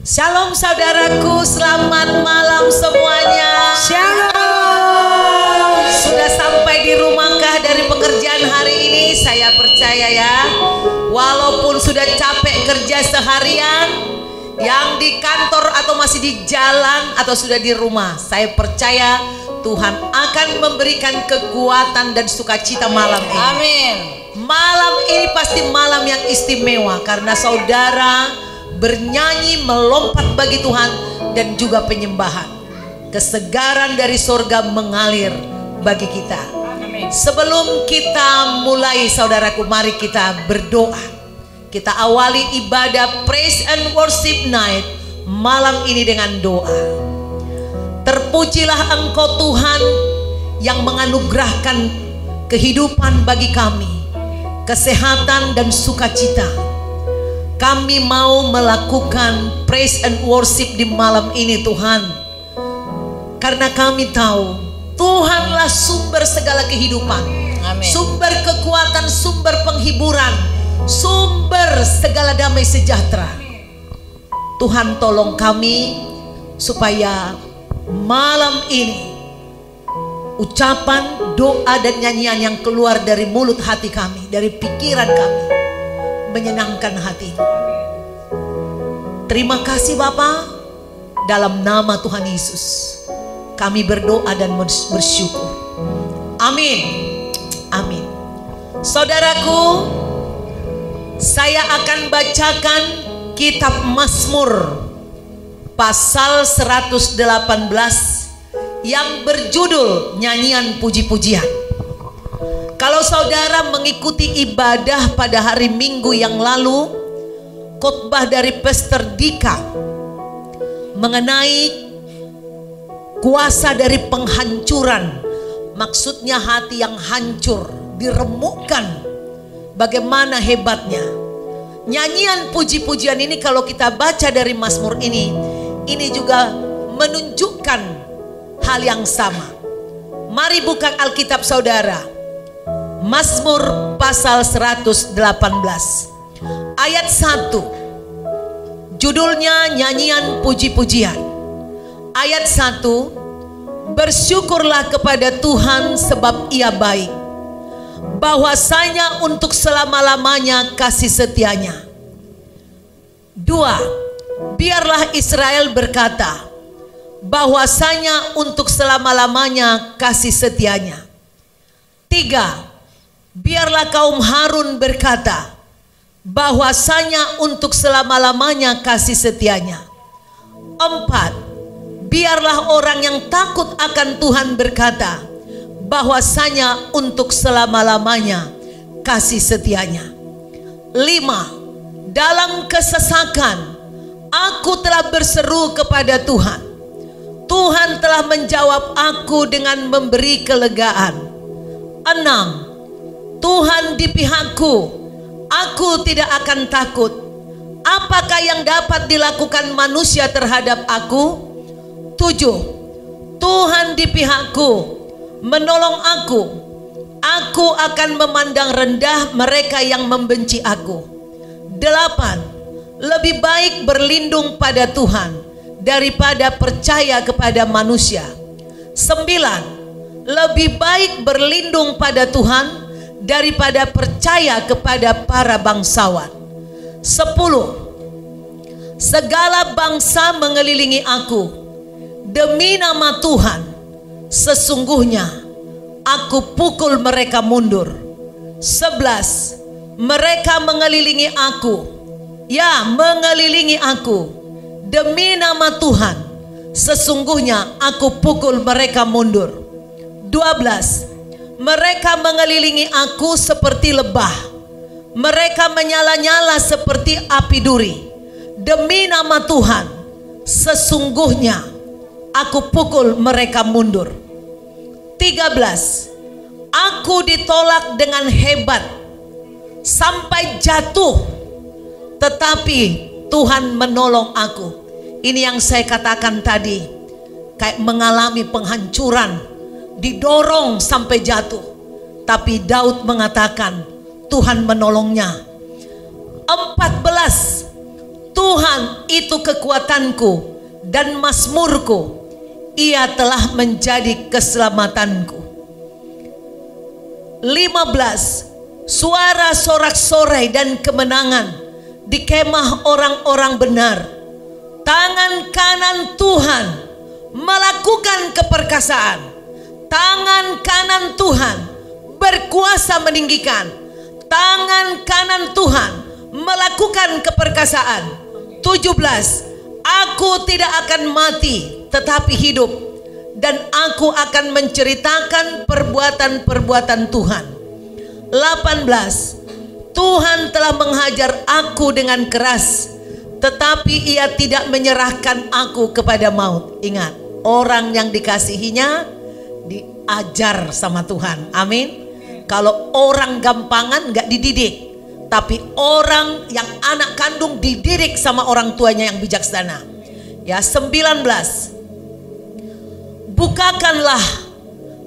Shalom saudaraku, selamat malam semuanya. Shalom. Sudah sampai di rumahkah dari pekerjaan hari ini? Saya percaya ya, walaupun sudah capek kerja seharian, yang di kantor atau masih di jalan atau sudah di rumah, saya percaya Tuhan akan memberikan kekuatan dan sukacita malam ini. Amin. Malam ini pasti malam yang istimewa karena saudara bernyanyi melompat bagi Tuhan dan juga penyembahan. Kesegaran dari sorga mengalir bagi kita. Amin. Sebelum kita mulai saudaraku, mari kita berdoa. Kita awali ibadah Praise and Worship Night malam ini dengan doa. Terpujilah Engkau Tuhan yang menganugerahkan kehidupan bagi kami, kesehatan dan sukacita. Kami mau melakukan praise and worship di malam ini Tuhan, karena kami tahu Tuhanlah sumber segala kehidupan. Amin. Sumber kekuatan, sumber penghiburan, sumber segala damai sejahtera. Tuhan tolong kami supaya malam ini ucapan, doa dan nyanyian yang keluar dari mulut hati kami, dari pikiran kami, menyenangkan hati. Terima kasih Bapa, dalam nama Tuhan Yesus kami berdoa dan bersyukur. Amin. Amin. Saudaraku, saya akan bacakan kitab Mazmur pasal 118 yang berjudul nyanyian puji-pujian. Kalau saudara mengikuti ibadah pada hari Minggu yang lalu, khotbah dari Pastor Dika mengenai kuasa dari penghancuran, maksudnya hati yang hancur diremukkan, bagaimana hebatnya. Nyanyian puji-pujian ini kalau kita baca dari Mazmur ini juga menunjukkan hal yang sama. Mari buka Alkitab saudara, Mazmur pasal 118 ayat 1, judulnya nyanyian puji-pujian. Ayat 1, bersyukurlah kepada Tuhan sebab Ia baik, bahwasanya untuk selama-lamanya kasih setianya. 2, biarlah Israel berkata, bahwasanya untuk selama-lamanya kasih setianya. 3, biarlah kaum Harun berkata, bahwasanya untuk selama-lamanya kasih setianya. 4, biarlah orang yang takut akan Tuhan berkata, bahwasanya untuk selama-lamanya kasih setianya. 5, dalam kesesakan aku telah berseru kepada Tuhan. Tuhan telah menjawab aku dengan memberi kelegaan. 6, Tuhan di pihakku, aku tidak akan takut. Apakah yang dapat dilakukan manusia terhadap aku? 7, Tuhan di pihakku, menolong aku. Aku akan memandang rendah mereka yang membenci aku. 8, lebih baik berlindung pada Tuhan daripada percaya kepada manusia. 9, lebih baik berlindung pada Tuhan daripada percaya kepada para bangsawan. 10, segala bangsa mengelilingi aku, demi nama Tuhan sesungguhnya aku pukul mereka mundur. 11, mereka mengelilingi aku, ya mengelilingi aku, demi nama Tuhan sesungguhnya aku pukul mereka mundur. 12, mereka mengelilingi aku seperti lebah, mereka menyala-nyala seperti api duri, demi nama Tuhan sesungguhnya aku pukul mereka mundur. 13, aku ditolak dengan hebat sampai jatuh, tetapi Tuhan menolong aku. Ini yang saya katakan tadi, kayak mengalami penghancuran, didorong sampai jatuh, tapi Daud mengatakan Tuhan menolongnya. 14, Tuhan itu kekuatanku dan mazmurku. Ia telah menjadi keselamatanku. 15. Suara sorak-sorai dan kemenangan di kemah orang-orang benar. Tangan kanan Tuhan melakukan keperkasaan. Tangan kanan Tuhan berkuasa meninggikan. Tangan kanan Tuhan melakukan keperkasaan. 17. Aku tidak akan mati tetapi hidup, dan aku akan menceritakan perbuatan-perbuatan Tuhan. 18. Tuhan telah menghajar aku dengan keras, tetapi ia tidak menyerahkan aku kepada maut. Ingat, orang yang dikasihinya diajar sama Tuhan. Amin. Kalau orang gampangan gak dididik, tapi orang yang anak kandung dididik sama orang tuanya yang bijaksana. Ya, 19. Bukakanlah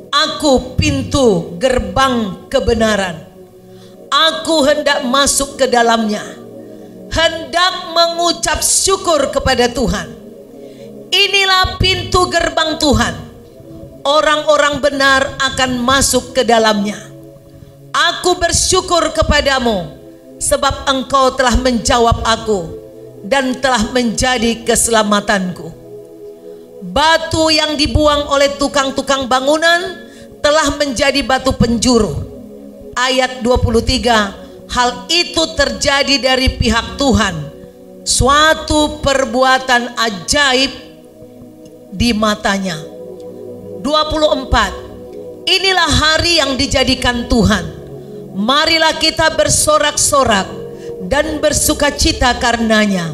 aku pintu gerbang kebenaran. Aku hendak masuk ke dalamnya, hendak mengucap syukur kepada Tuhan. Inilah pintu gerbang Tuhan. Orang-orang benar akan masuk ke dalamnya. Aku bersyukur kepadamu, sebab engkau telah menjawab aku dan telah menjadi keselamatanku. Batu yang dibuang oleh tukang-tukang bangunan telah menjadi batu penjuru. Ayat 23. Hal itu terjadi dari pihak Tuhan, suatu perbuatan ajaib di matanya. 24. Inilah hari yang dijadikan Tuhan. Marilah kita bersorak-sorak dan bersukacita karenanya.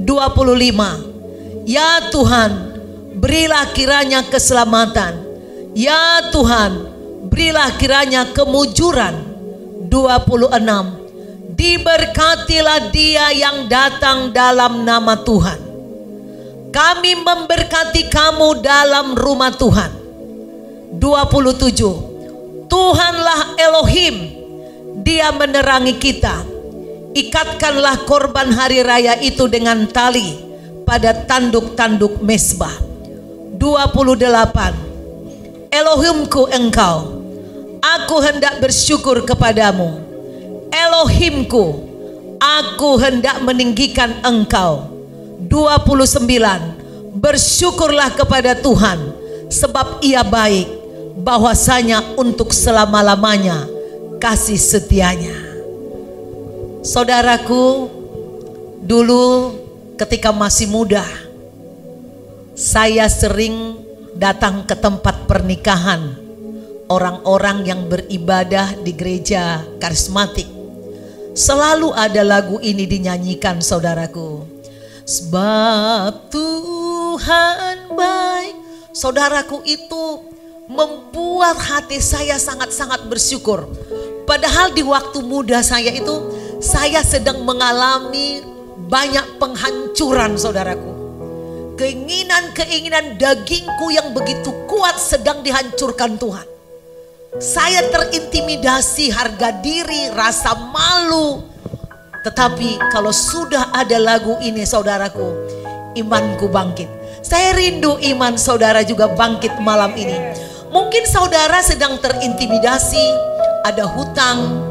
25. Ya Tuhan, berilah kiranya keselamatan. Ya Tuhan, berilah kiranya kemujuran. 26. Diberkatilah dia yang datang dalam nama Tuhan. Kami memberkati kamu dalam rumah Tuhan. 27. Tuhanlah Elohim, dia menerangi kita. Ikatkanlah korban hari raya itu dengan tali pada tanduk-tanduk mezbah. 28. Elohimku engkau, aku hendak bersyukur kepadamu. Elohimku, aku hendak meninggikan engkau. 29. Bersyukurlah kepada Tuhan, sebab ia baik, bahwasanya untuk selama-lamanya kasih setianya. Saudaraku, dulu ketika masih muda, saya sering datang ke tempat pernikahan orang-orang yang beribadah di gereja karismatik. Selalu ada lagu ini dinyanyikan, saudaraku. Sebab Tuhan baik. Saudaraku, itu membuat hati saya sangat-sangat bersyukur. Padahal di waktu muda saya itu, saya sedang mengalami banyak penghancuran, saudaraku. Keinginan-keinginan dagingku yang begitu kuat sedang dihancurkan Tuhan. Saya terintimidasi, harga diri, rasa malu. Tetapi kalau sudah ada lagu ini, saudaraku, imanku bangkit. Saya rindu iman saudara juga bangkit malam ini. Mungkin saudara sedang terintimidasi, ada hutang,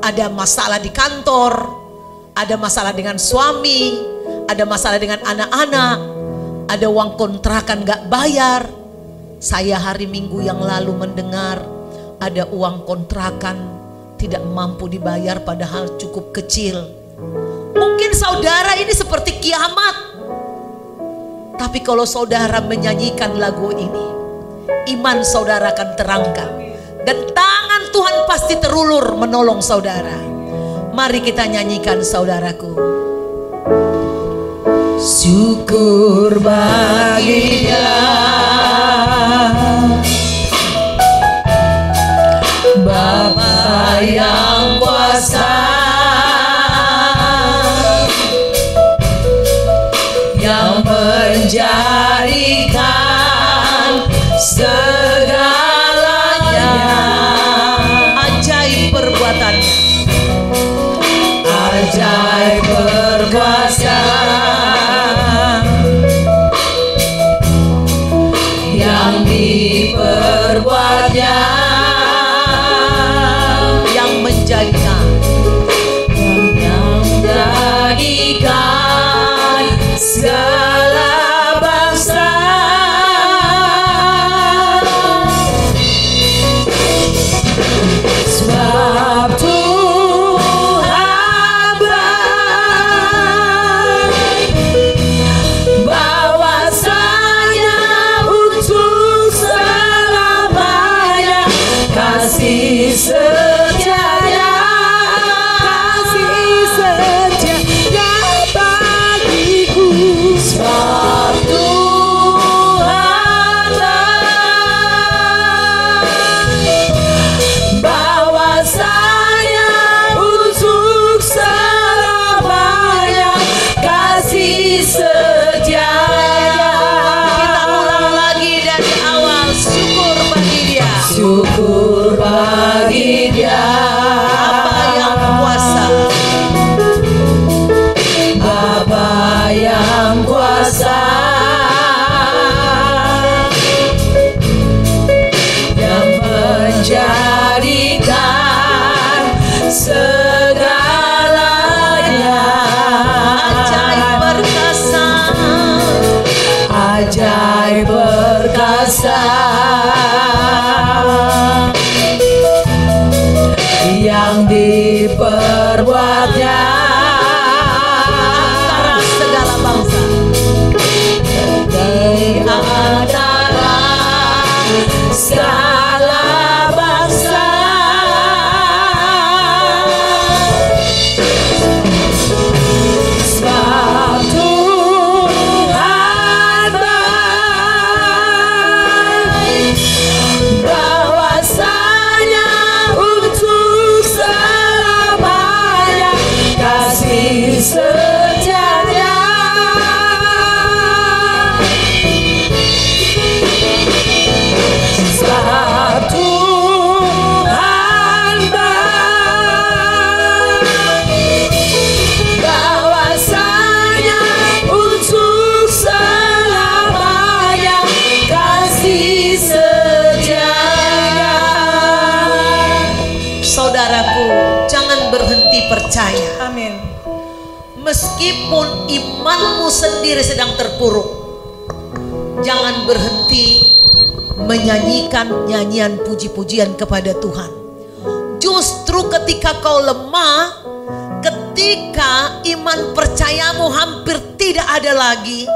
ada masalah di kantor, ada masalah dengan suami, ada masalah dengan anak-anak, ada uang kontrakan gak bayar. Saya hari Minggu yang lalu mendengar ada uang kontrakan tidak mampu dibayar padahal cukup kecil. Mungkin saudara ini seperti kiamat. Tapi kalau saudara menyanyikan lagu ini, iman saudara akan terangkat. Dan tangan Tuhan pasti terulur menolong saudara. Mari kita nyanyikan, saudaraku. Syukur bagi Dia, Bapa yang kuasa, yang menjadikan segalanya. Ajaib perbuatannya, ajaib perbuatan. berbuatnya antara segala bangsa, di antara segala bangsa. Sebab Tuhan baik, bahwasanya untuk selamanya kasih setianya. Sebab Tuhan baik, bahwasanya untuk selamanya kasih setianya. saudaraku, jangan berhenti percaya. Amin. Meskipun imanmu sendiri sedang terpuruk, jangan berhenti menyanyikan nyanyian puji-pujian kepada Tuhan. Justru ketika kau lemah, ketika iman percayamu hampir tidak ada lagi,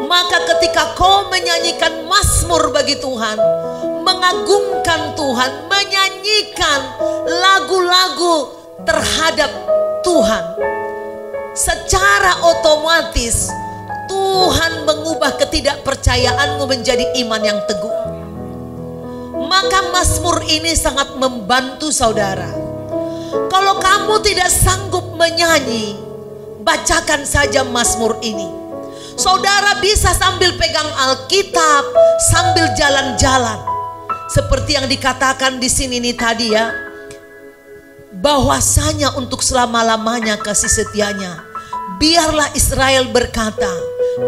maka ketika kau menyanyikan mazmur bagi Tuhan, mengagungkan Tuhan, menyanyikan lagu-lagu terhadap Tuhan, secara otomatis Tuhan mengubah ketidakpercayaanmu menjadi iman yang teguh. Maka mazmur ini sangat membantu saudara. Kalau kamu tidak sanggup menyanyi, bacakan saja mazmur ini. Saudara bisa sambil pegang Alkitab, sambil jalan-jalan. Seperti yang dikatakan di sini nih tadi ya, bahwasanya untuk selama-lamanya kasih setianya. Biarlah Israel berkata,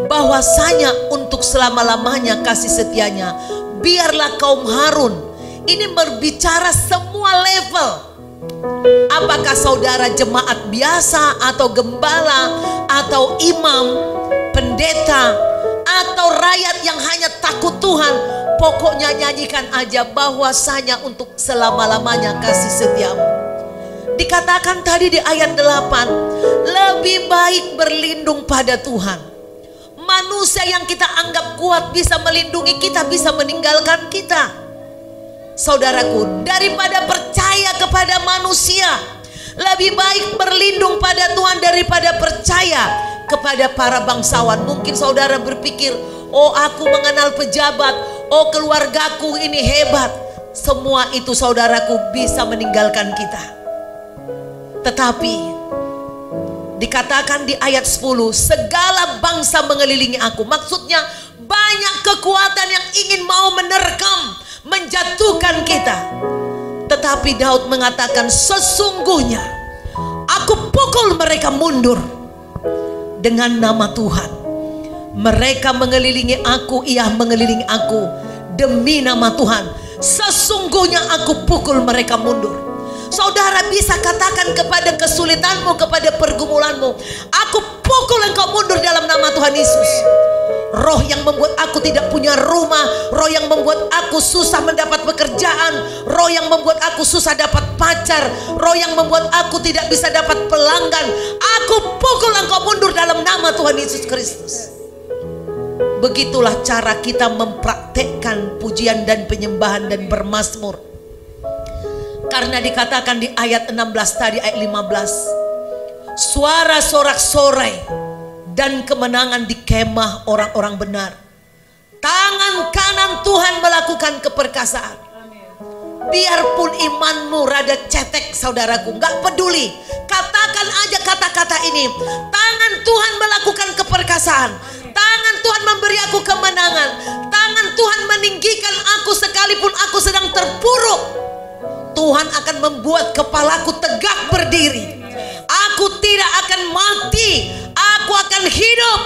bahwasanya untuk selama-lamanya kasih setianya. Biarlah kaum Harun. Ini berbicara semua level. Apakah saudara jemaat biasa atau gembala atau imam, pendeta, atau rakyat yang hanya takut Tuhan, pokoknya nyanyikan aja bahwasanya untuk selama-lamanya kasih setiamu. Dikatakan tadi di ayat 8, lebih baik berlindung pada Tuhan. Manusia yang kita anggap kuat bisa melindungi kita, bisa meninggalkan kita. Saudaraku, daripada percaya kepada manusia, lebih baik berlindung pada Tuhan daripada percaya kepada para bangsawan. Mungkin saudara berpikir, oh aku mengenal pejabat, oh keluargaku ini hebat. Semua itu saudaraku bisa meninggalkan kita. Tetapi dikatakan di ayat 10, segala bangsa mengelilingi aku. Maksudnya banyak kekuatan yang ingin mau menerkam, menjatuhkan kita. Tetapi Daud mengatakan, sesungguhnya aku pukul mereka mundur dengan nama Tuhan. Mereka mengelilingi aku, ia mengelilingi aku demi nama Tuhan. Sesungguhnya aku pukul mereka mundur. Saudara bisa katakan kepada kesulitanmu, kepada pergumulanmu, aku pukul engkau mundur dalam nama Tuhan Yesus. Roh yang membuat aku tidak punya rumah, roh yang membuat aku susah mendapat pekerjaan, roh yang membuat aku susah dapat pacar, roh yang membuat aku tidak bisa dapat pelanggan, aku pukul engkau mundur dalam nama Tuhan Yesus Kristus. Begitulah cara kita mempraktekkan pujian dan penyembahan dan bermazmur. Karena dikatakan di ayat 16 tadi, ayat 15, suara sorak-sorai dan kemenangan di kemah orang-orang benar. Tangan kanan Tuhan melakukan keperkasaan. Biarpun imanmu rada cetek saudaraku, gak peduli, katakan aja kata-kata ini. Tangan Tuhan melakukan keperkasaan. Tangan Tuhan memberi aku kemenangan. Tangan Tuhan meninggikan aku sekalipun aku sedang terpuruk. Tuhan akan membuat kepalaku tegak berdiri. Aku tidak akan mati, aku akan hidup.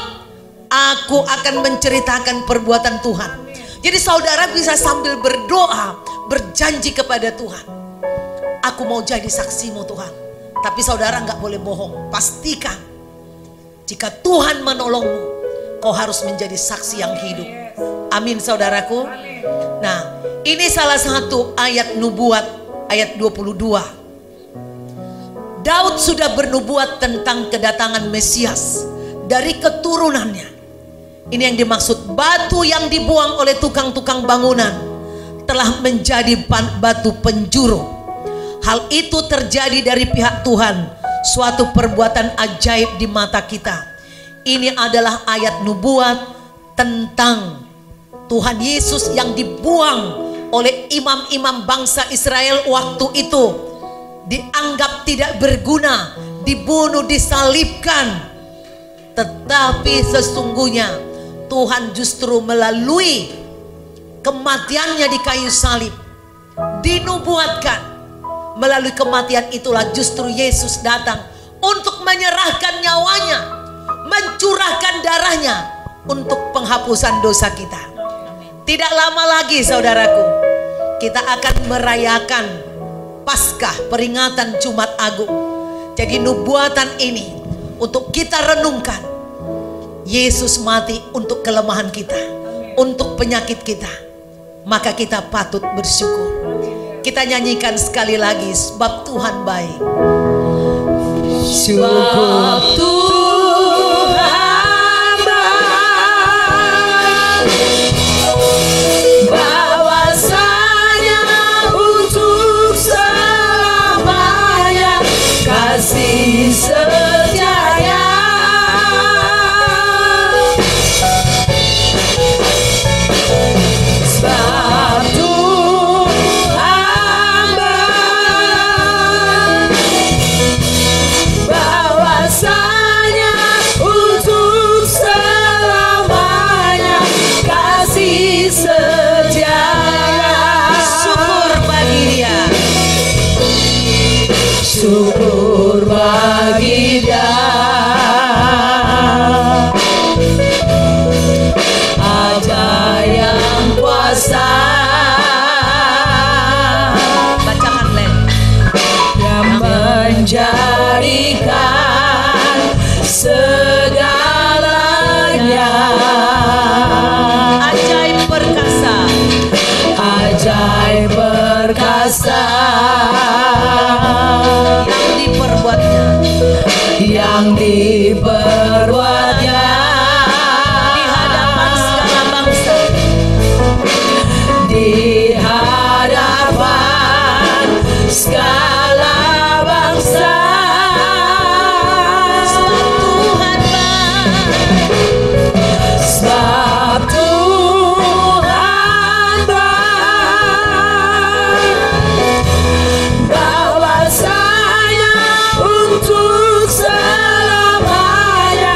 Aku akan menceritakan perbuatan Tuhan. Jadi saudara bisa sambil berdoa, berjanji kepada Tuhan, aku mau jadi saksimu Tuhan. Tapi saudara nggak boleh bohong. Pastikan jika Tuhan menolongmu, kau harus menjadi saksi yang hidup. Amin saudaraku. Nah, ini salah satu ayat nubuat, ayat 22. Daud sudah bernubuat tentang kedatangan Mesias dari keturunannya. Ini yang dimaksud, batu yang dibuang oleh tukang-tukang bangunan telah menjadi batu penjuru. Hal itu terjadi dari pihak Tuhan, suatu perbuatan ajaib di mata kita. Ini adalah ayat nubuat tentang Tuhan Yesus yang dibuang oleh imam-imam bangsa Israel waktu itu, dianggap tidak berguna, dibunuh, disalibkan. Tetapi sesungguhnya Tuhan justru melalui kematiannya di kayu salib dinubuatkan. Melalui kematian itulah justru Yesus datang untuk menyerahkan nyawanya, mencurahkan darahnya untuk penghapusan dosa kita. Tidak lama lagi saudaraku, kita akan merayakan Paskah, peringatan Jumat Agung. Jadi nubuatan ini untuk kita renungkan. Yesus mati untuk kelemahan kita, untuk penyakit kita. Maka kita patut bersyukur. Kita nyanyikan sekali lagi, sebab Tuhan baik. Sebab Tuhan baik, bahwasanya untuk selamanya kasih setianya. Sebab Tuhan baik, bahwasanya untuk selamanya kasih setianya. Syukur bagi Dia. Syukur bagi Dia, Aja yang kuasa, Bacakan Len. yang menjadikan segalanya. Ajaib perkasa, Ajaib perkasa yang diperbuatnya, yang diperbuatnya di hadapan segala bangsa, di hadapan segala bangsa. sebab Tuhan baik. Sebab Tuhan baik, bahwasanya untuk selamanya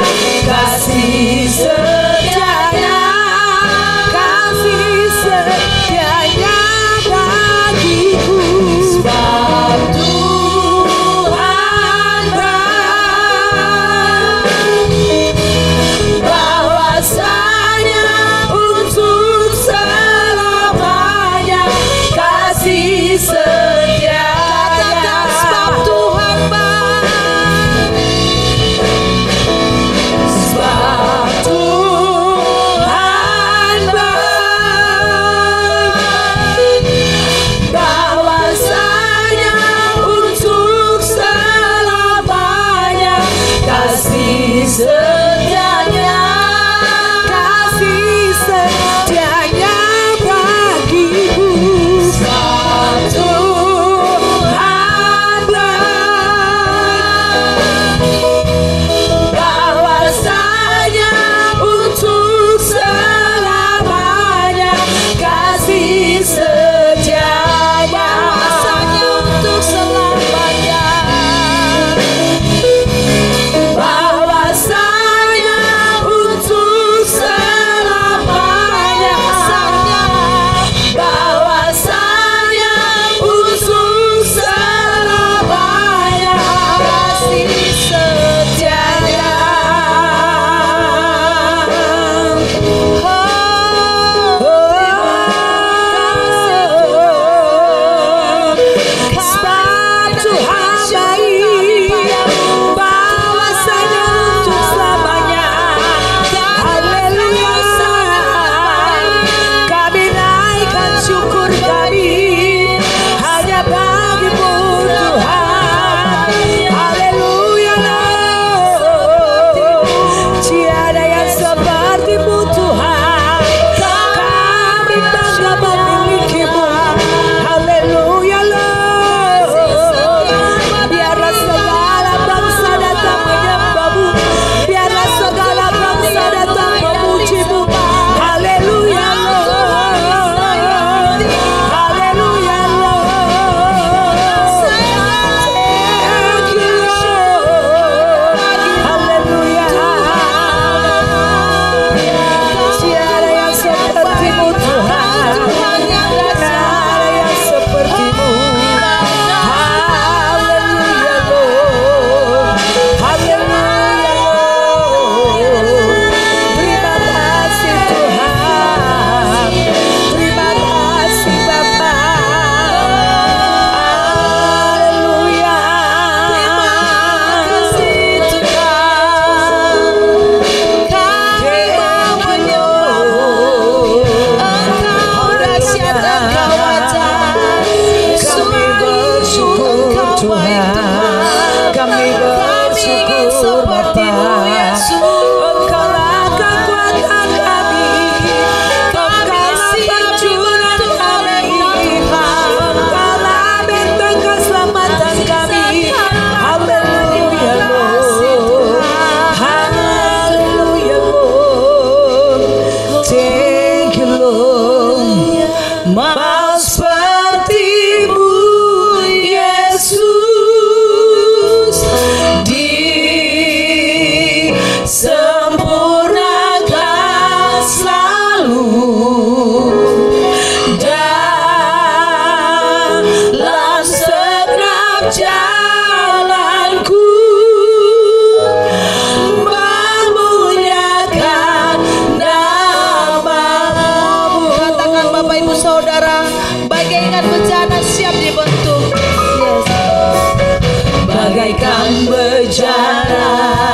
yang berjalan,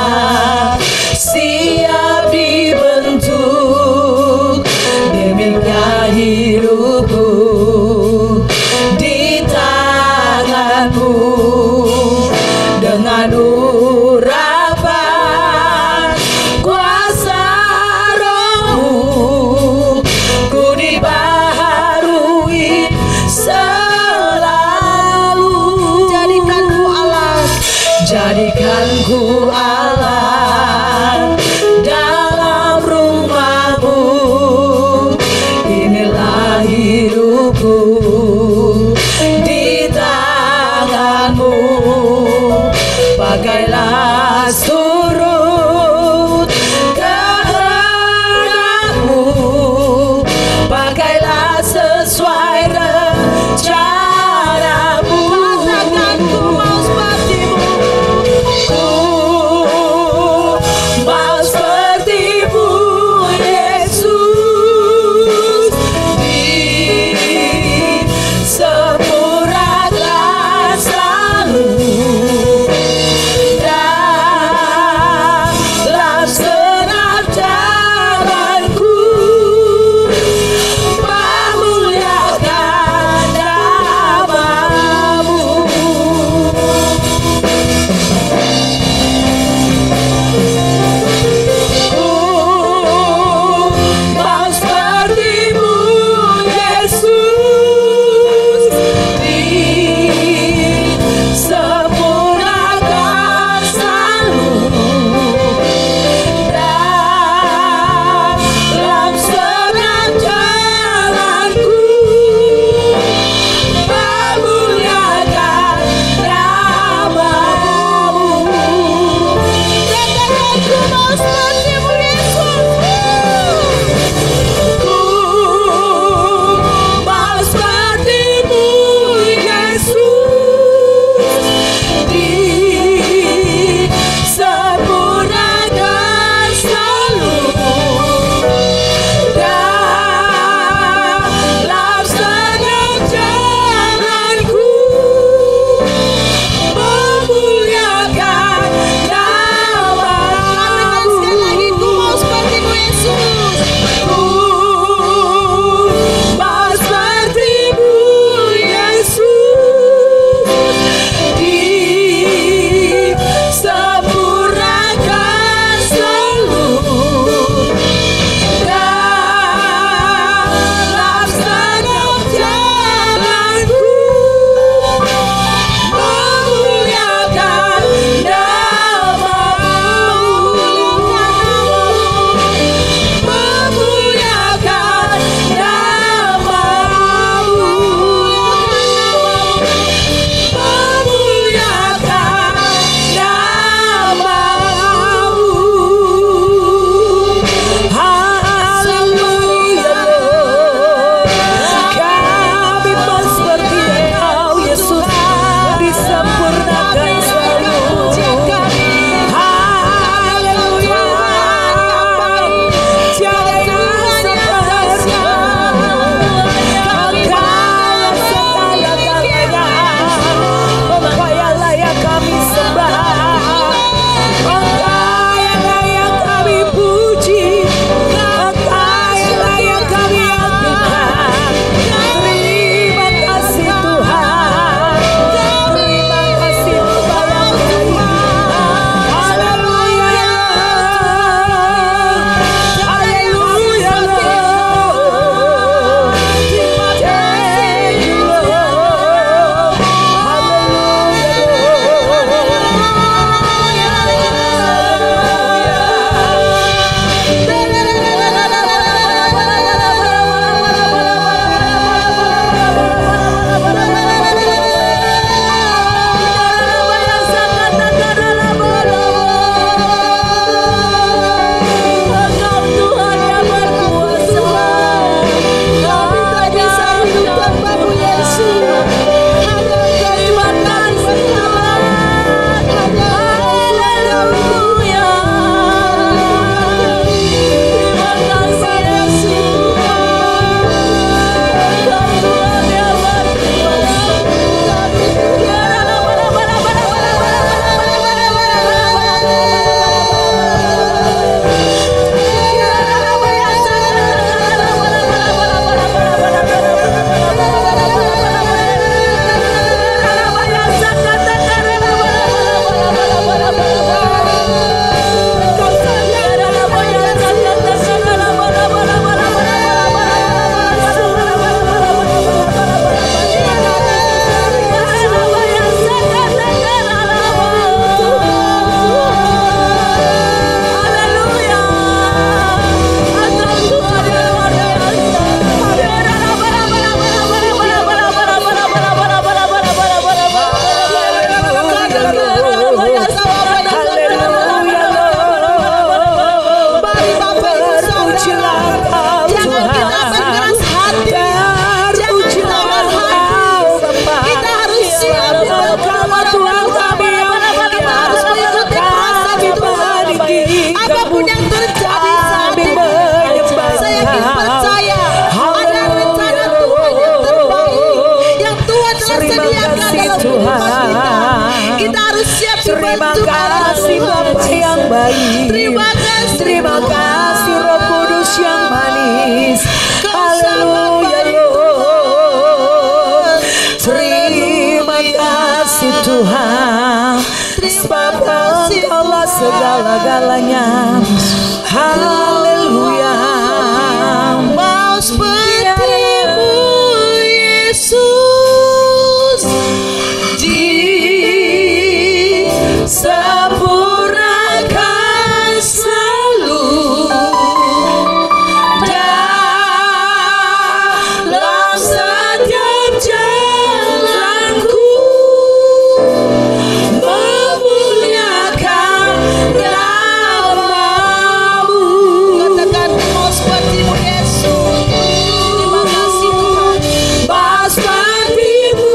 siap dibentuk, demikian hidupku di tanganmu. Dengan urapan kuasa Rohmu, ku dibaharui selalu. Jadikanku alat dalam rumahmu. Inilah hidupku di tanganmu. Pakailah surut kehendakmu, pakailah sesuai rencanamu. Katakan ku mau sepertimu, ku mau sepertimu Yesus. Disempurnakan selalu Haleluya Lord. Mari Bapak Ibu Terpujilah Saudara, Engkau jangan kita berkeras hati, jangan Terpujilah tawar hati. Engkau Bapa. Kita harus siap di dalam Engkau Tuhan kami yang kita harus mengikuti proses Tuhan. Apapun yang terjadi saat ini, saya yakin percaya ada rencana Tuhan yang terbaik yang Tuhan telah sediakan dalam kehidupan kita. Kita harus siap Terima dibantu oleh kasih Tuhan. Bapa yang baik. Terima kasih, Terima Tuhan. kasih Roh Kudus yang manis. Kau sangat Haleluya baik, Lord. Tuhan. Terima kasih Tuhan. Sebab Engkaulah segala-galanya. Haleluya. Mau seperti-Mu Yesus, disempurnakan selalu dalam setiap jalanku, memuliakan nama-Mu. Katakan, mau seperti-Mu Yesus. Terima kasih Tuhan. Mau seperti-Mu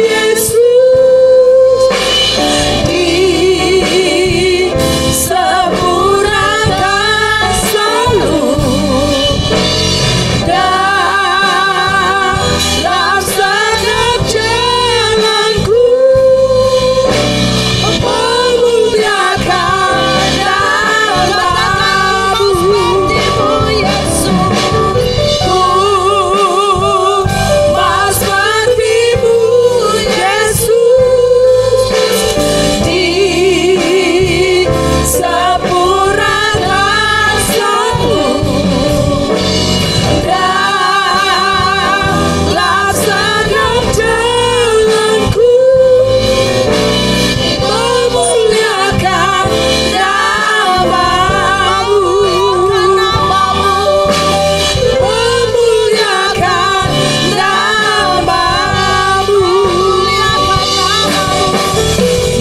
Yesus, disempurnakan selalu dalam setiap jalanku, memuliakan nama-Mu. Mau seperti-Mu Yesus, disempurnakan selalu dalam setiap jalanku, memuliakan nama-Mu, memuliakan nama-Mu,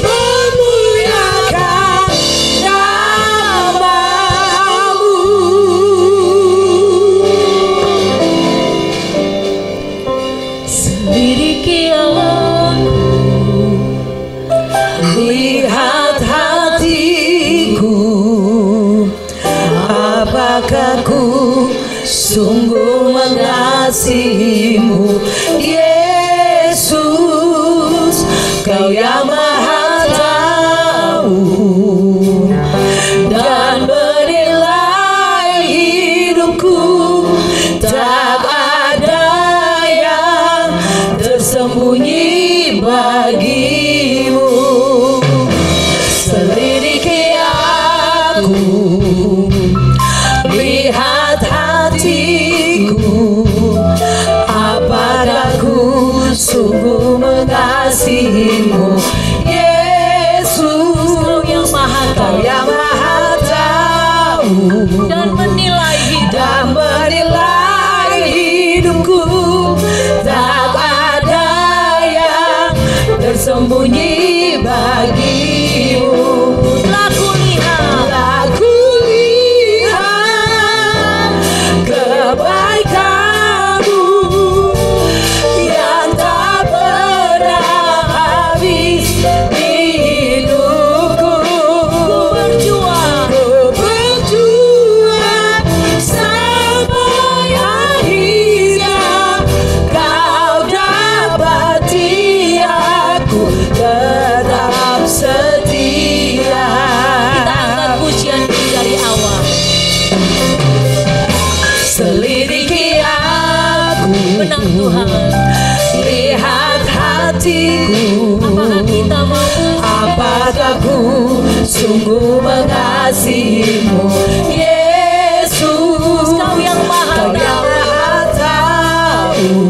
memuliakan nama-Mu. Selidiki aku, lihat hatiku, apakah ku sungguh mengasihi-Mu Yesus, Kau yang Maha Tahu dan menilai hidupku. Tak ada yang tersembunyi bagi-Mu. Selidiki aku, lihat hatiku, apakah ku sungguh mengasihi-Mu Yesus, Kau yang Maha Tahu dan menilai hidupku. Tak ada yang tersembunyi bagi-Mu. Aku lihat kebaikan-Mu yang tak pernah habis di hidupku. Ku berjuang sampai akhirnya. Kau dapati aku tetap setia. Kita angkat pujian dari awal. Selidiki aku, menang Tuhan. Lihat hatiku, apakah kita mau, apakah ku sungguh mengasihi-Mu Yesus, Kau yang Maha Tahu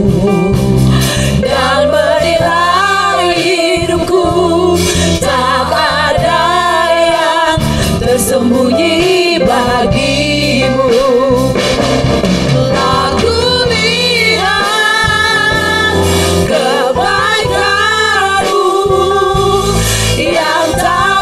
dan menilai hidupku. Tak ada yang tersembunyi bagi-Mu. Aku lihat kebaikan-Mu yang tak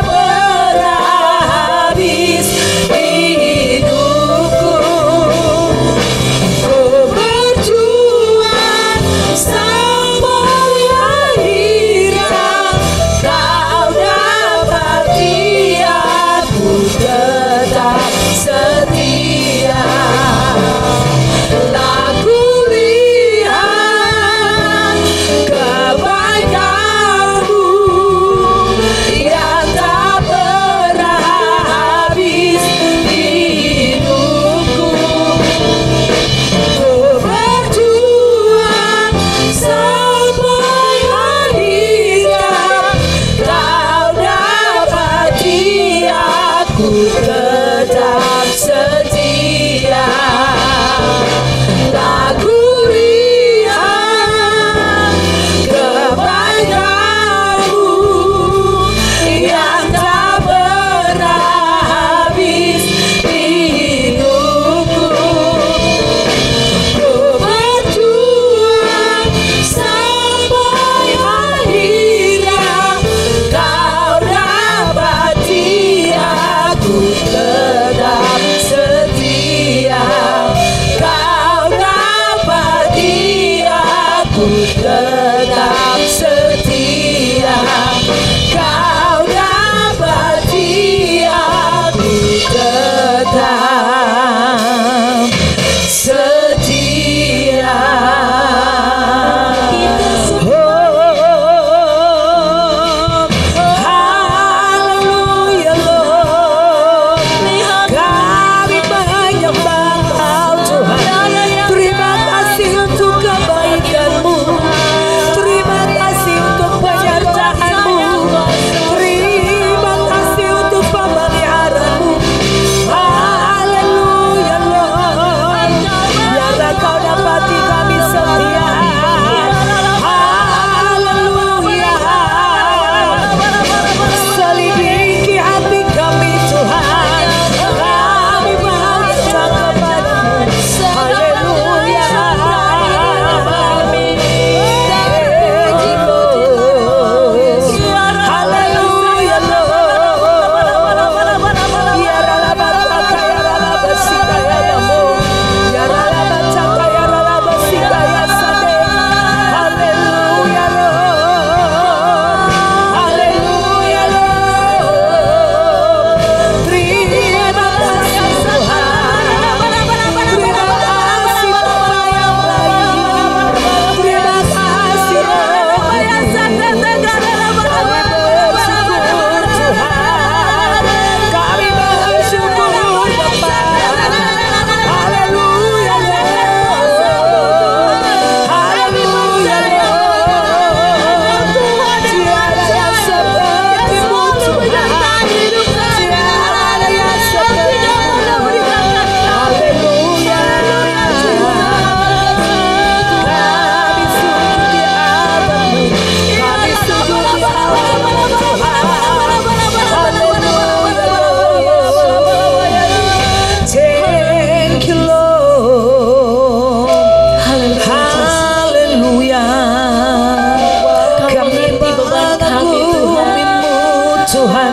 Tuhan.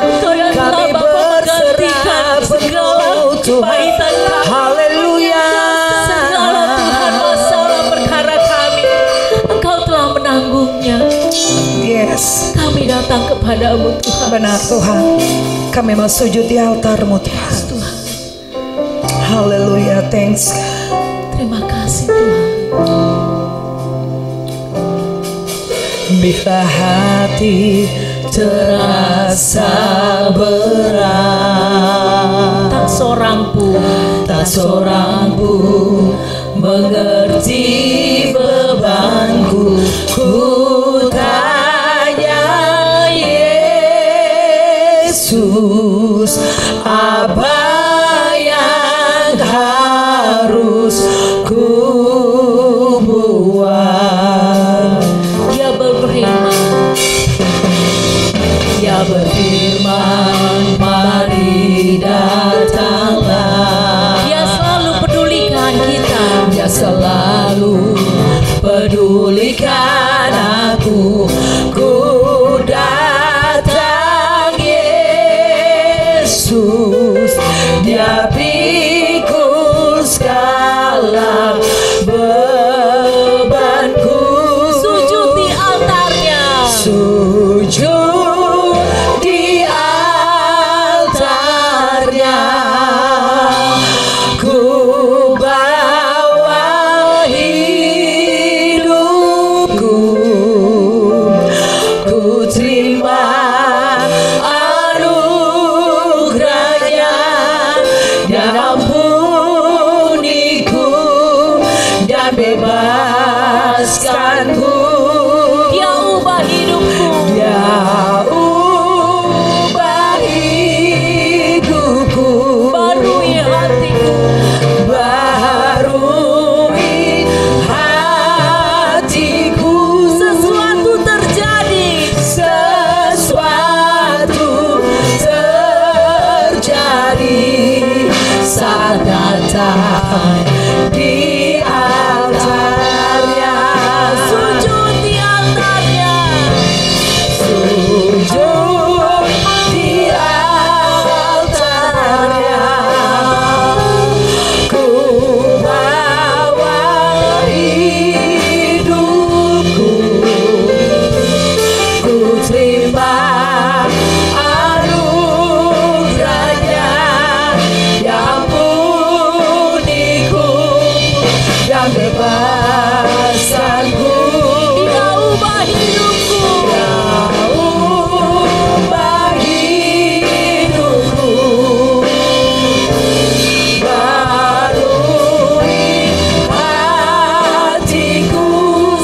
Kami berserah penuh Tuhan. Haleluya. Segala Tuhan masalah perkara kami, Engkau telah menanggungnya. Yes, Kami datang kepadamu Tuhan. benar Tuhan. Kami mau sujud di altar-Mu Tuhan. Tuhan, Haleluya, thanks. terima kasih Tuhan. Bila hati terasa berat, Tak seorang pun mengerti bebanku. Ku tanya Yesus, apa yang harus ku buat? Dia berfirman, mari datanglah. Dia selalu pedulikan kita. Dia selalu pedulikan aku. Ku datang Yesus, Dia pikul segala bebanku. Sujud di altarnya. Sujud di altarnya, ku bawa hidupku, ku terima anugerahnya, dan ampuniku dan bebaskanku. Dia ubah hidupku. Dia ubah hidupku, Barui hatiku. barui hatiku. Sesuatu terjadi. Sesuatu terjadi saat datang di altarnya. Sujud di altarnya. Sujud di altarnya, ku bawa hidupku, ku terima anugerahnya, yang ampuniku dan bebaskanku. Dia ubah hidupku. Ubah hidupku, barui hatiku.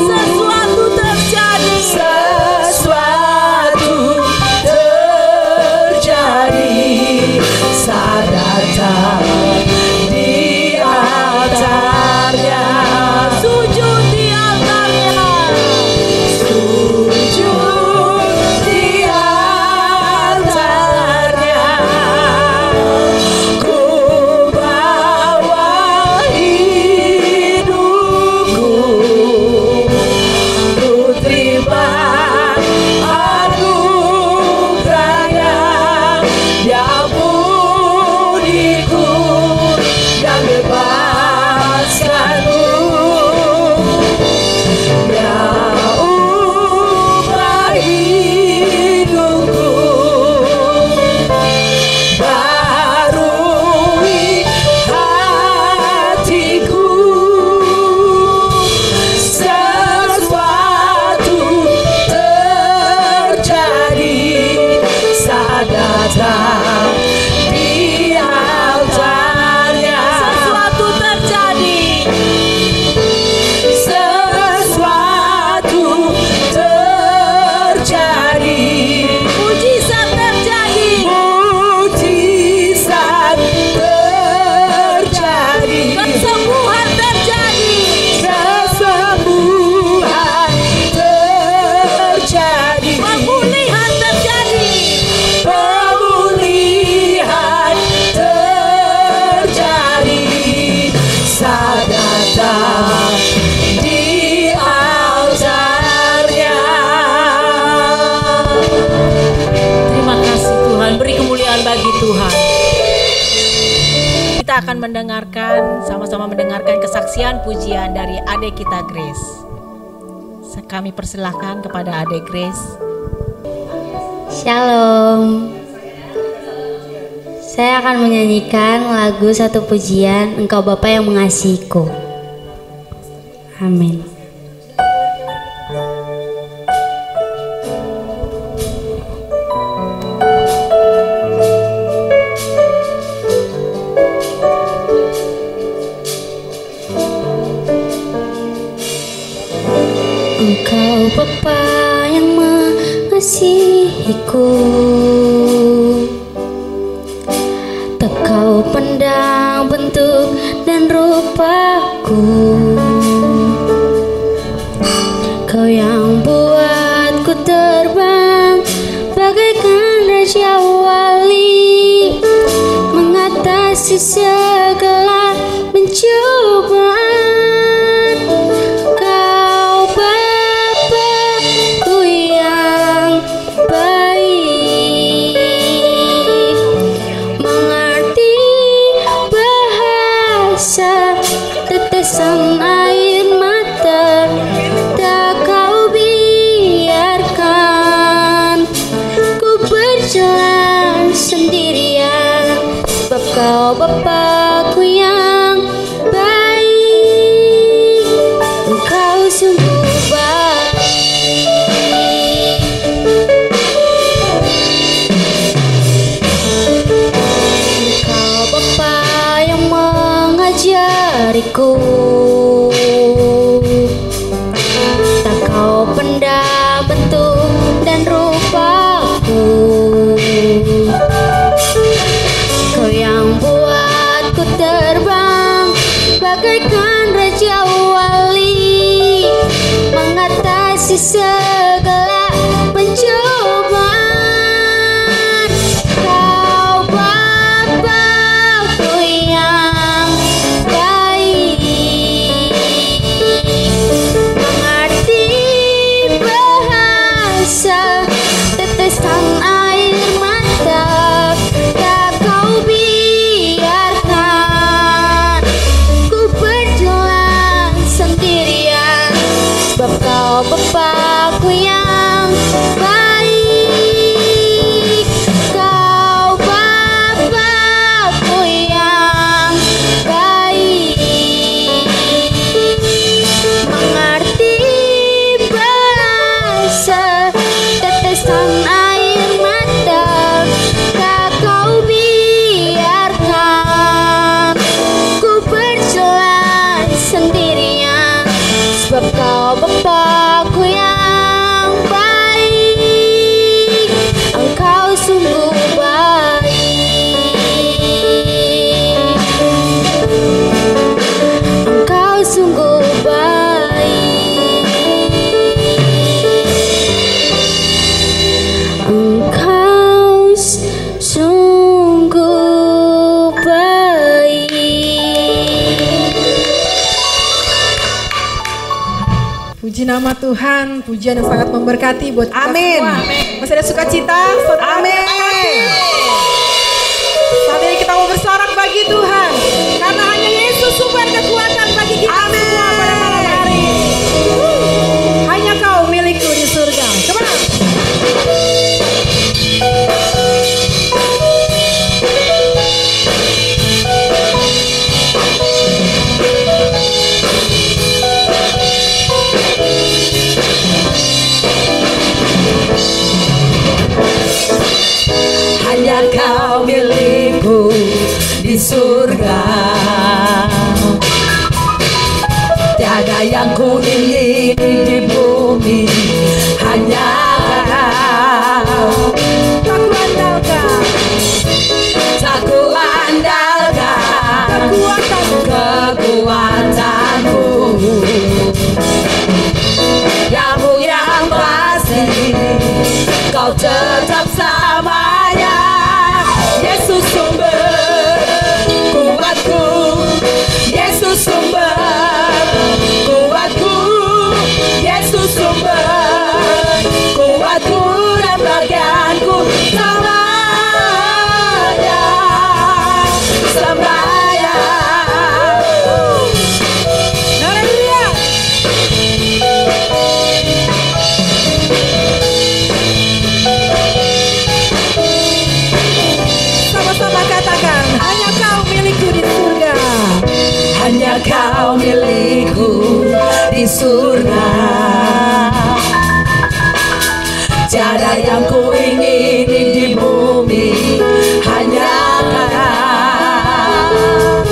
Sesuatu terjadi. Sesuatu terjadi saat datang di altarnya. Sujud di altarnya. Sujud di altarnya, ku bawa hidupku, ku terima anugerahnya, yang ampuniku dan bebaskanku. Dia ubah hidupku, barui hatiku. Sesuatu terjadi saat datang di altarnya. Sesuatu terjadi. Sesuatu terjadi, Mujizat terjadi. mujizat terjadi, Kesembuhan terjadi. kesembuhan terjadi, Pemulihan terjadi. pemulihan Tuhan. Kita akan sama-sama mendengarkan kesaksian pujian dari adik kita Grace. Kami persilahkan kepada adik Grace. Shalom. Saya akan menyanyikan lagu satu pujian, Engkau Bapa yang Mengasihiku. Amin. Engkau Bapa yang mengasihiku, tak kau pandang bentuk dan rupaku. Kau yang buatku terbang bagaikan raja wali, mengatasi segala pencobaan. Tetesan air mata tak kau biarkan ku berjalan sendirian, sebab kau Bapakku yang baik. Engkau sungguh baik. Engkau Bapa yang mengajariku, tak kau pandang bentuk dan rupaku. Kau yang buatku terbang bagaikan raja wali, mengatasi segala pencobaan. Kau Bapakku yang mengerti bahasa tetesan air mata tak kau biarkan ku berjalan sendirian, sebab kau Bapakku yang baik. Kau Bapakku yang baik, mengerti bahasa tetesan air mata tak kau biarkan ku berjalan sendirian, sebab kau Bapakku yang baik. Engkau sungguh baik. Engkau sungguh baik. Engkau sungguh baik. Puji nama Tuhan, pujian yang sangat memberkati buat kita Amin. semua. Masih ada sukacita, saudara. Amin. Saat ini kita mau bersorak bagi Tuhan, karena hanya Yesus sumber kekuatan bagi kita semua pada malam hari. Hanya Kau milikku di surga. Come on. Hanya Kau milikku di surga, tiada yang ku ingin di bumi, hanya Kau. Tak ku andalkan kekuatanku, yang pasti Kau tetap samanya. Yesus sumber kuatku, Yesus sumber kuatku, Yesus sumber surga. Tiada yang ku ingini di bumi, hanya Kau.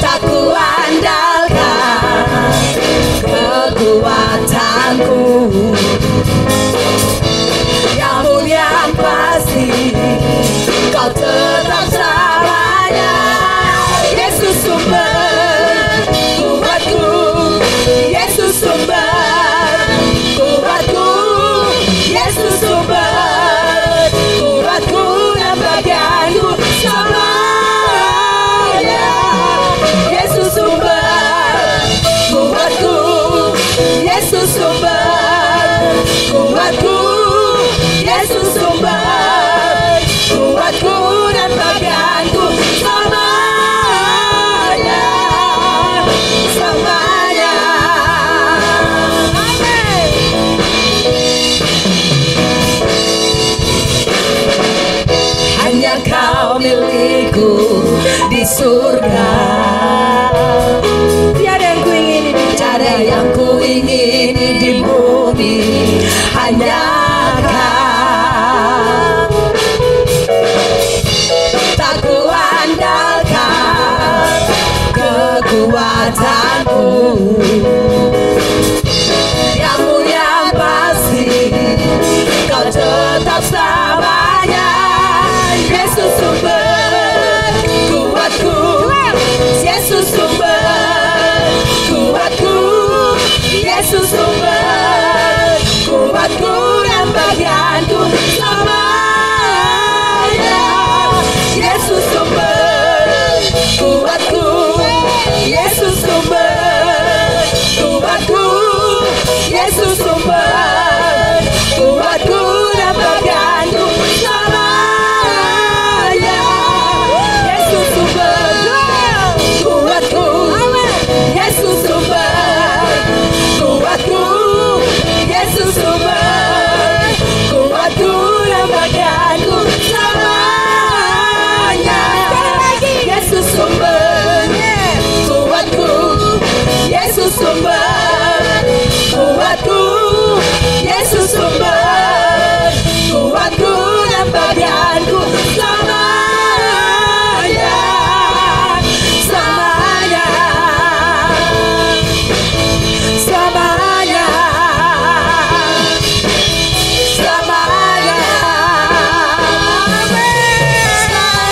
Tak ku andalkan kekuatanku, yang mulia pasti Kau tetap selamanya. Yesus sumber kuatku, Yesus sumber kuatku, Yesus sumber kuatku dan bagianku selamanya. Yesus sumber kuatku, Yesus sumber kuatku, Yesus sumber kuatku dan bagianku selamanya, selamanya. Amin. Hanya Kau milikku di surga. Tiada yang ku ingini di Tiada yang ku ingini di bumi, hanya Kau. Tak ku andalkan kekuatanku, yang mulia pasti Kau tetap selamanya. Yesus sumber kuatku, Yesus sumber kuatku, Yesus sumber kuatku dan bagianku selamanya. Yesus sumber kuatku, Yesus sumber kuatku, Yesus sumber kuatku dan bagianku selamanya. Yesus sumber kuatku, Yesus sumber kuatku, Yesus sumber kuatku dan bagianku selamanya. Yesus sumber kuatku, Yesus sumber kuatku, Yesus sumber kuatku dan bagianku selamanya, selamanya, selamanya, selamanya.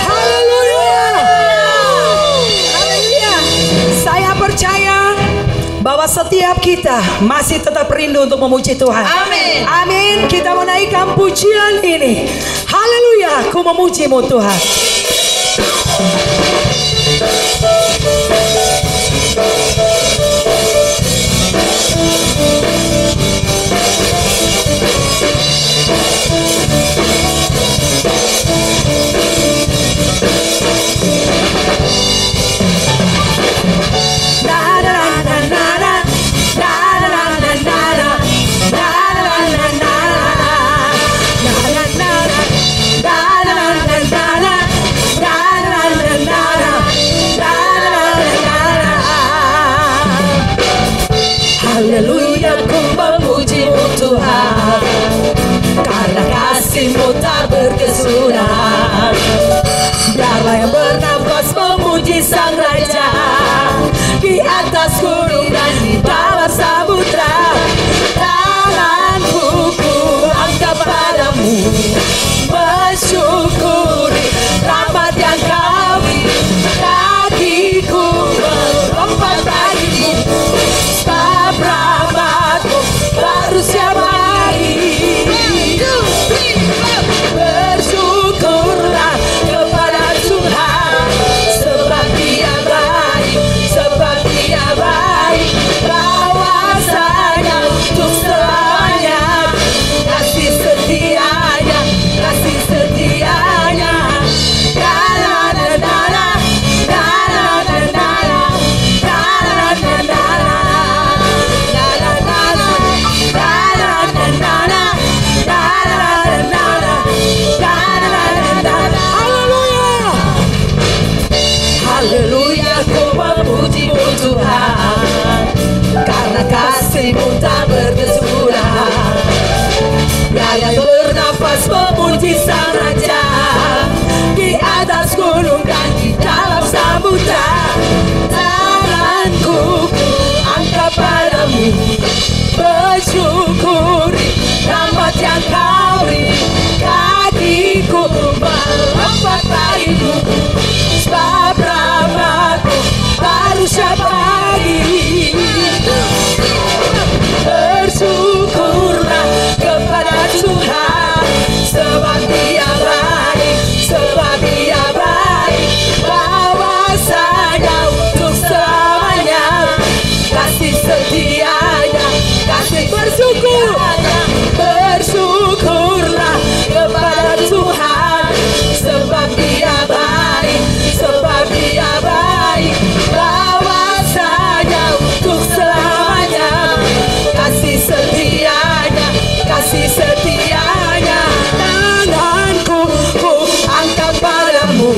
Haleluya. Haleluya. Saya percaya bahwa setiap kita masih tetap rindu untuk memuji Tuhan. Amin. Amin. Kita menaikkan pujian ini. Haleluya. Ku memuji-Mu Tuhan. Haleluya, ku memuji-Mu Tuhan, karena kasih-Mu tak berkesudahan. Biarlah yang bernafas memuji Sang Raja, di atas gunung dan di bawah samudra. Tanganku ku angkat padamu, bersyukuri rahmat yang Kau beri. Kakiku melompat bagimu, sebab rahmat-Mu baru setiap hari. Bersyukurlah kepada Tuhan, sebab Dia baik, sebab Dia baik. Tuhan, tanganku angkat padamu, bersyukuri rahmat yang kau beri. Kakiku melompat bagimu, sebab rahmatmu baru setiap pagi. Bersyukurlah kepada Tuhan, sebab Dia baik, sebab Dia baik. Bahwasanya untuk selamanya kasih setianya, kasih bersyukurnya. Bersyukurlah kepada Tuhan, sebab Dia baik, sebab Dia baik. Bahwasanya untuk selamanya kasih setianya, kasih setianya. Tanganku ku angkat padamu,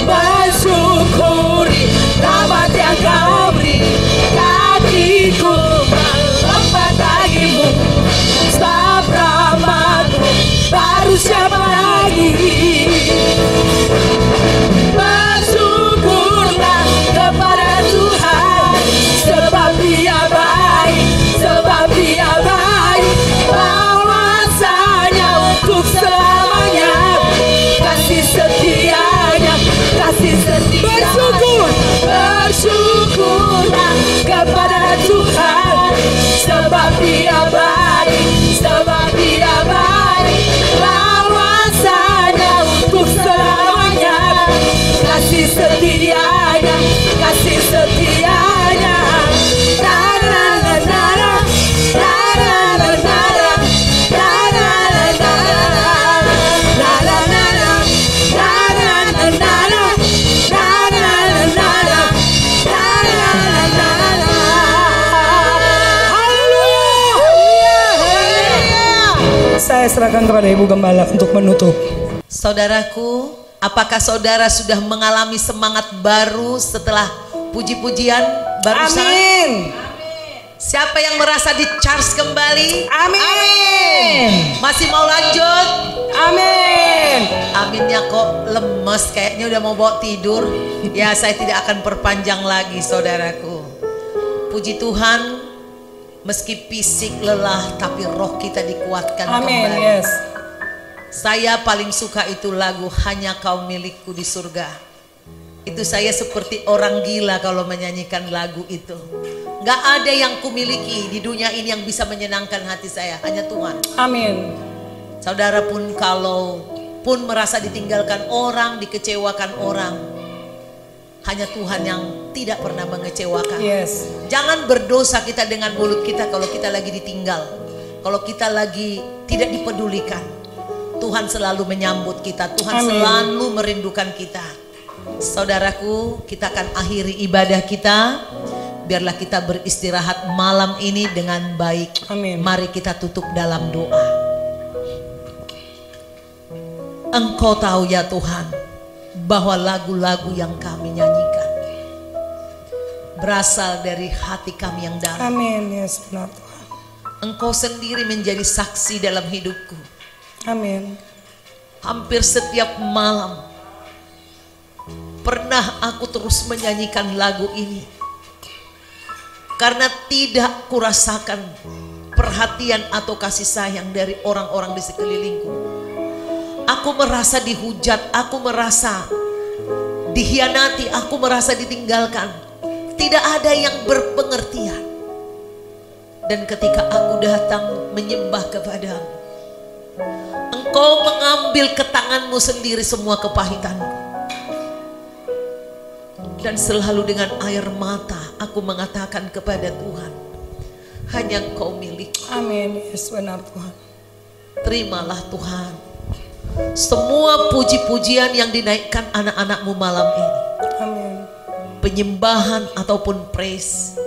bersyukuri rahmat yang kau beri. Kakiku melompat bagimu, sebab rahmatmu baru setiap pagi. Bersyukurlah kepada Tuhan, sebab Dia baik, sebab Dia baik. Bahwasanya untuk selamanya kasih setianya, kasih setianya. Bersyukur, bersyukurlah kepada Tuhan, sebab Dia baik, sebab Dia baik. Bahwasanya untuk selamanya kasih setianya, kasih setianya. La la la la la, la la la la la, la la la la la, la la la la, la la la la la, la la la la la, la la la la. Haleluya. Saya serahkan kepada Ibu Gembala untuk menutup. Saudaraku, apakah saudara sudah mengalami semangat baru setelah puji-pujian barusan? Amin. Siapa yang merasa di-charge kembali? Amin. Masih mau lanjut? Amin. Aminnya kok lemes, kayaknya udah mau bawa tidur. Ya, saya tidak akan perpanjang lagi saudaraku. Puji Tuhan, meski fisik lelah tapi roh kita dikuatkan Amin. kembali. Yes. Saya paling suka itu lagu Hanya Kau Milikku di Surga. Itu saya seperti orang gila kalau menyanyikan lagu itu. Gak ada yang kumiliki di dunia ini yang bisa menyenangkan hati saya, hanya Tuhan. Amin. Saudara pun kalau pun merasa ditinggalkan orang, dikecewakan orang, hanya Tuhan yang tidak pernah mengecewakan. Yes. Jangan berdosa kita dengan mulut kita kalau kita lagi ditinggal, kalau kita lagi tidak dipedulikan. Tuhan selalu menyambut kita, Tuhan Amin. selalu merindukan kita. Saudaraku, kita akan akhiri ibadah kita. Biarlah kita beristirahat malam ini dengan baik. Amin. Mari kita tutup dalam doa. Engkau tahu ya Tuhan, bahwa lagu-lagu yang kami nyanyikan berasal dari hati kami yang dalam. Amin. Yes, benar Tuhan. Engkau sendiri menjadi saksi dalam hidupku. Amin. Hampir setiap malam pernah aku terus menyanyikan lagu ini, karena tidak kurasakan perhatian atau kasih sayang dari orang-orang di sekelilingku. Aku merasa dihujat, aku merasa dihianati, aku merasa ditinggalkan. Tidak ada yang berpengertian. Dan ketika aku datang menyembah kepadamu, Engkau mengambil ke tanganmu sendiri semua kepahitanku. Dan selalu dengan air mata aku mengatakan kepada Tuhan, hanya Engkau milik. Amin. Yes, benar Tuhan. Terimalah Tuhan semua puji-pujian yang dinaikkan anak-anak-Mu malam ini. Amin. Penyembahan ataupun praise,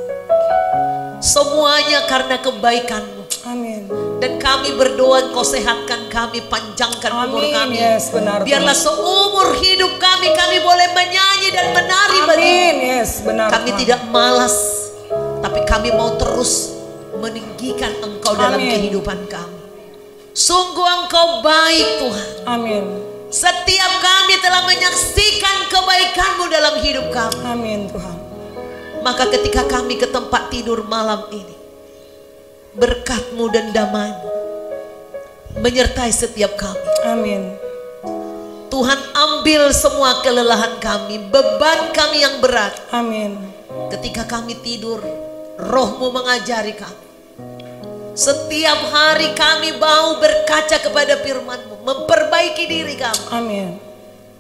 semuanya karena kebaikan-Mu. Amin. Dan kami berdoa Engkau sehatkan kami, panjangkan umur Amin. kami. Yes, benar Biarlah Tuhan. seumur hidup kami boleh menyanyi dan menari Amin. bagi-Mu. Yes, benar Kami Tuhan. tidak malas, tapi kami mau terus meninggikan Engkau dalam Amin. kehidupan kami. Sungguh Engkau baik Tuhan. Amin. Setiap kami telah menyaksikan kebaikan-Mu dalam hidup kami. Amin Tuhan. Maka ketika kami ke tempat tidur malam ini, berkat-Mu dan damai-Mu menyertai setiap kami. Amin. Tuhan, ambil semua kelelahan kami, beban kami yang berat. Amin. Ketika kami tidur, Roh-Mu mengajari kami. Setiap hari kami mau berkaca kepada firman-Mu, memperbaiki diri kami. Amin.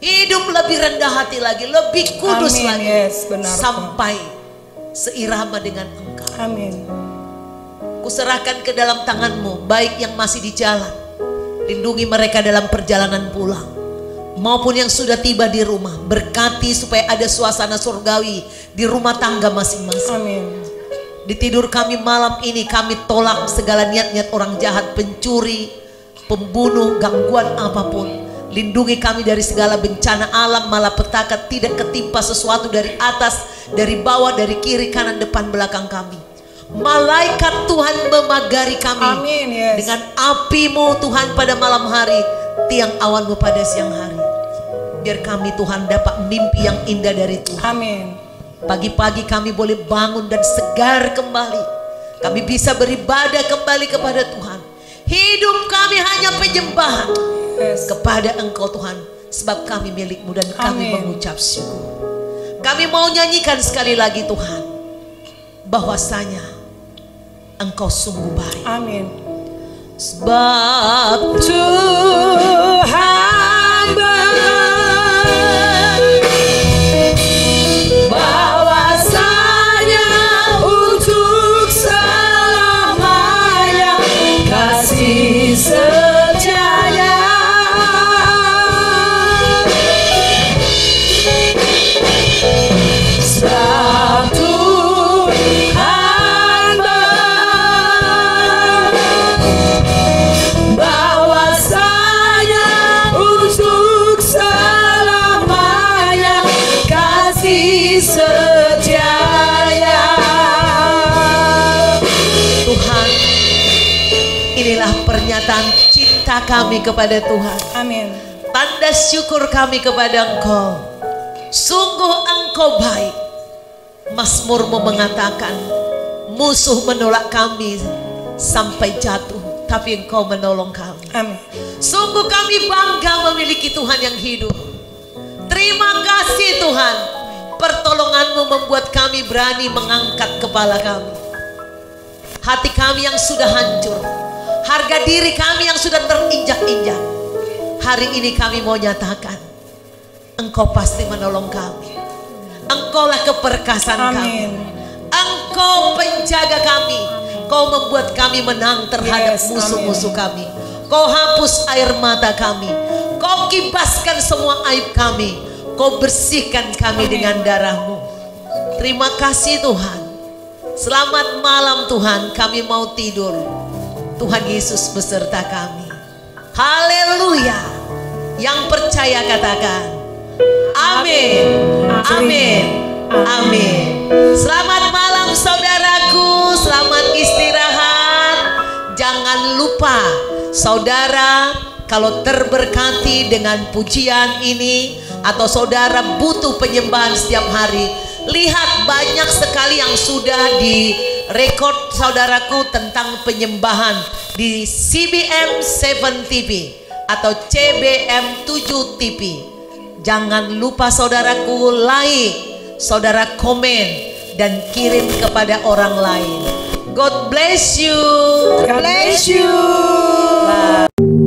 Hidup lebih rendah hati lagi, lebih kudus Amin. lagi. Yes, benar. Sampai seirama dengan Engkau. Amin. Kuserahkan ke dalam tangan-Mu, baik yang masih di jalan, lindungi mereka dalam perjalanan pulang, maupun yang sudah tiba di rumah. Berkati supaya ada suasana surgawi di rumah tangga masing-masing. Amin. Di tidur kami malam ini, kami tolak segala niat-niat orang jahat, pencuri, pembunuh, gangguan apapun. Lindungi kami dari segala bencana alam, malapetaka, tidak ketimpa sesuatu dari atas, dari bawah, dari kiri, kanan, depan, belakang kami. Malaikat Tuhan memagari kami. Amin, yes. Dengan api-Mu Tuhan pada malam hari, tiang awan-Mu pada siang hari. Biar kami Tuhan dapat mimpi yang indah dari Tuhan. Amin. Pagi-pagi kami boleh bangun dan segar kembali. Kami bisa beribadah kembali kepada Tuhan. Hidup kami hanya penyembahan kepada Engkau Tuhan. Sebab kami milik-Mu dan kami mengucap syukur. Kami mau nyanyikan sekali lagi Tuhan, bahwasanya Engkau sungguh baik. Amin. Sebab Tuhan baik, bahwasanya untuk selamanya kasih setianya. Sebab Tuhan baik, bahwasanya untuk selamanya kasih setianya. Tuhan, inilah pernyataan cinta kami kepada Tuhan. Amin. Tanda syukur kami kepada Engkau. Sungguh Engkau baik. Mazmur-Mu mengatakan, musuh menolak kami sampai jatuh, tapi Engkau menolong kami. Amin. Sungguh kami bangga memiliki Tuhan yang hidup. Terima kasih Tuhan. Pertolongan-Mu membuat kami berani mengangkat kepala kami. Hati kami yang sudah hancur, harga diri kami yang sudah terinjak-injak, hari ini kami mau nyatakan, Engkau pasti menolong kami. Engkaulah keperkasaan kami. Amin. Engkau penjaga kami. Kau membuat kami menang terhadap Yes, musuh-musuh kami. Kau hapus air mata kami. Kau kibaskan semua aib kami. Kau bersihkan kami dengan darah-Mu. Terima kasih Tuhan. Selamat malam Tuhan. Kami mau tidur. Tuhan Yesus beserta kami. Haleluya. Yang percaya katakan amin. Amin. Amin. Selamat malam saudaraku. Selamat istirahat. Jangan lupa saudara, kalau terberkati dengan pujian ini, atau saudara butuh penyembahan setiap hari, lihat banyak sekali yang sudah direkod saudaraku tentang penyembahan di CBM 7 TV atau CBM 7 TV. Jangan lupa saudaraku like, saudara komen dan kirim kepada orang lain. God bless you. God bless you. Bye.